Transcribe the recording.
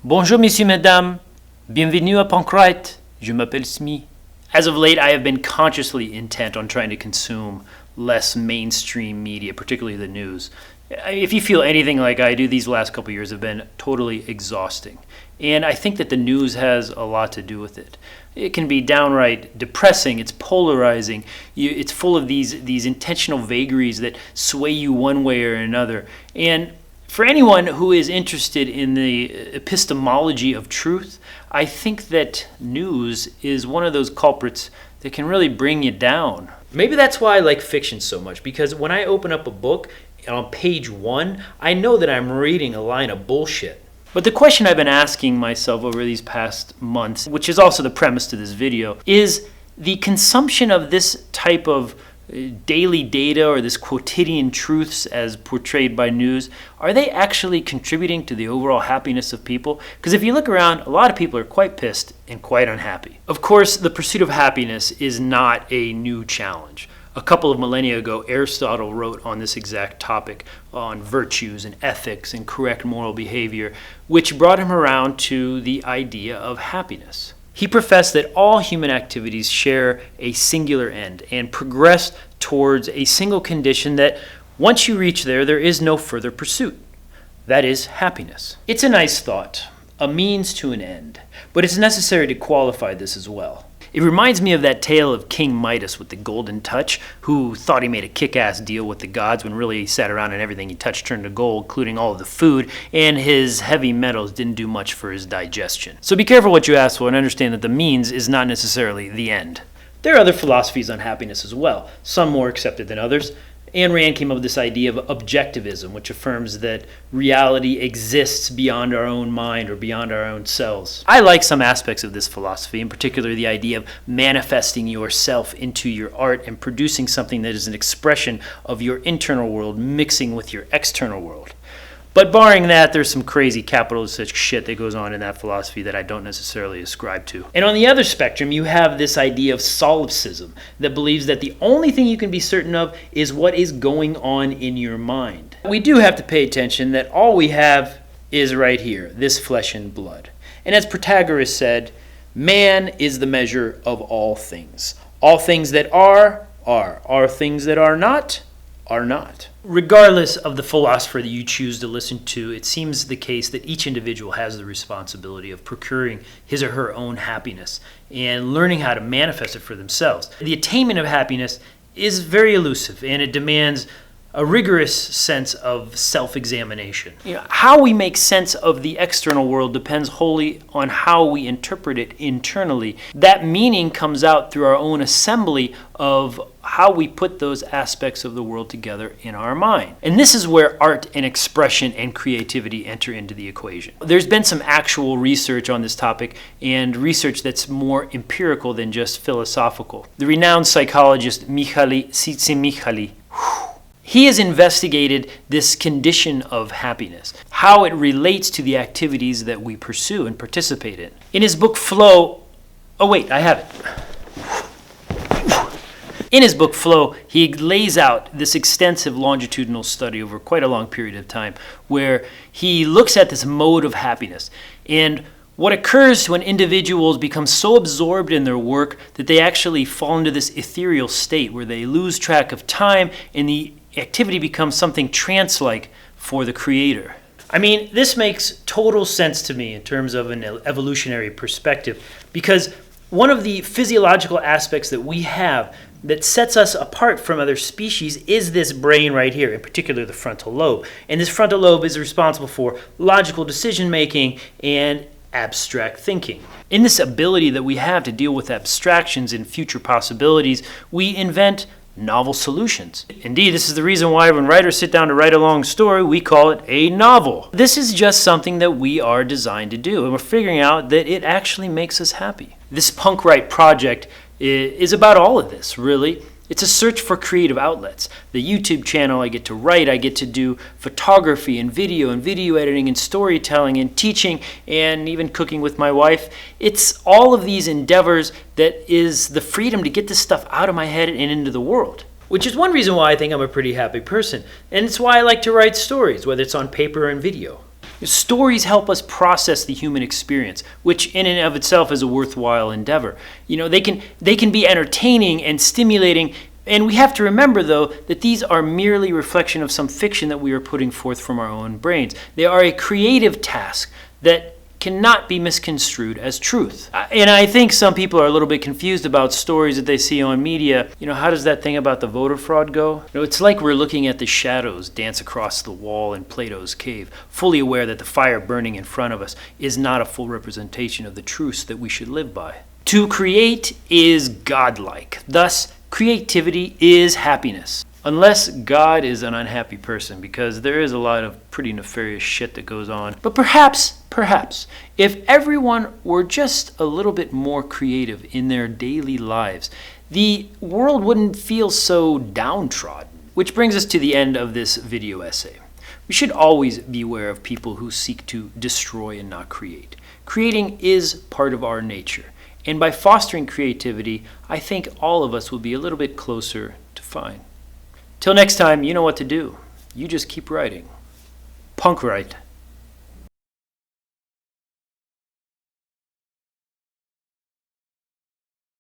Bonjour, messieurs, mesdames. Bienvenue à Pancrate. Je m'appelle Smee. As of late, I have been consciously intent on trying to consume less mainstream media, particularly the news. If you feel anything like I do, these last couple of years have been totally exhausting. And I think that the news has a lot to do with it. It can be downright depressing, it's polarizing, it's full of these intentional vagaries that sway you one way or another. And for anyone who is interested in the epistemology of truth, I think that news is one of those culprits that can really bring you down. Maybe that's why I like fiction so much, because when I open up a book, on page 1, I know that I'm reading a line of bullshit. But the question I've been asking myself over these past months, which is also the premise to this video, is the consumption of this type of daily data or this quotidian truths as portrayed by news, are they actually contributing to the overall happiness of people? Because if you look around, a lot of people are quite pissed and quite unhappy. Of course, the pursuit of happiness is not a new challenge. A couple of millennia ago, Aristotle wrote on this exact topic on virtues and ethics and correct moral behavior, which brought him around to the idea of happiness. He professed that all human activities share a singular end and progress towards a single condition that once you reach there is no further pursuit. That is happiness. It's a nice thought, a means to an end, but it's necessary to qualify this as well. It reminds me of that tale of King Midas with the golden touch, who thought he made a kick-ass deal with the gods when really he sat around and everything he touched turned to gold, including all of the food, and his heavy metals didn't do much for his digestion. So be careful what you ask for and understand that the means is not necessarily the end. There are other philosophies on happiness as well, some more accepted than others. Ayn Rand came up with this idea of objectivism, which affirms that reality exists beyond our own mind or beyond our own selves. I like some aspects of this philosophy, in particular the idea of manifesting yourself into your art and producing something that is an expression of your internal world mixing with your external world. But barring that, there's some crazy capitalist shit that goes on in that philosophy that I don't necessarily ascribe to. And on the other spectrum, you have this idea of solipsism that believes that the only thing you can be certain of is what is going on in your mind. We do have to pay attention that all we have is right here, this flesh and blood. And as Protagoras said, man is the measure of all things. All things that are. All things that are not. Regardless of the philosopher that you choose to listen to, it seems the case that each individual has the responsibility of procuring his or her own happiness and learning how to manifest it for themselves. The attainment of happiness is very elusive, and it demands a rigorous sense of self-examination. How we make sense of the external world depends wholly on how we interpret it internally. That meaning comes out through our own assembly of how we put those aspects of the world together in our mind. And this is where art and expression and creativity enter into the equation. There's been some actual research on this topic, and research that's more empirical than just philosophical. The renowned psychologist Mihaly Csikszentmihalyi, he has investigated this condition of happiness, how it relates to the activities that we pursue and participate in. In his book Flow, In his book Flow, he lays out this extensive longitudinal study over quite a long period of time where he looks at this mode of happiness and what occurs when individuals become so absorbed in their work that they actually fall into this ethereal state where they lose track of time and the activity becomes something trance-like for the creator. I mean, this makes total sense to me in terms of an evolutionary perspective, because one of the physiological aspects that we have that sets us apart from other species is this brain right here, in particular the frontal lobe. And this frontal lobe is responsible for logical decision-making and abstract thinking. In this ability that we have to deal with abstractions and future possibilities, we invent novel solutions. Indeed, this is the reason why when writers sit down to write a long story, we call it a novel. This is just something that we are designed to do, and we're figuring out that it actually makes us happy. This Punk Write project is about all of this, really. It's a search for creative outlets. The YouTube channel, I get to write, I get to do photography and video editing and storytelling and teaching and even cooking with my wife. It's all of these endeavors that is the freedom to get this stuff out of my head and into the world. Which is one reason why I think I'm a pretty happy person. And it's why I like to write stories, whether it's on paper or in video. Stories help us process the human experience, which in and of itself is a worthwhile endeavor. They can be entertaining and stimulating, and we have to remember, though, that these are merely a reflection of some fiction that we are putting forth from our own brains. They are a creative task that cannot be misconstrued as truth. And I think some people are a little bit confused about stories that they see on media. How does that thing about the voter fraud go? It's like we're looking at the shadows dance across the wall in Plato's cave, fully aware that the fire burning in front of us is not a full representation of the truths that we should live by. To create is godlike. Thus, creativity is happiness. Unless God is an unhappy person, because there is a lot of pretty nefarious shit that goes on. But perhaps, if everyone were just a little bit more creative in their daily lives, the world wouldn't feel so downtrodden. Which brings us to the end of this video essay. We should always beware of people who seek to destroy and not create. Creating is part of our nature. And by fostering creativity, I think all of us will be a little bit closer to fine. Till next time, you know what to do. You just keep writing. Punk write.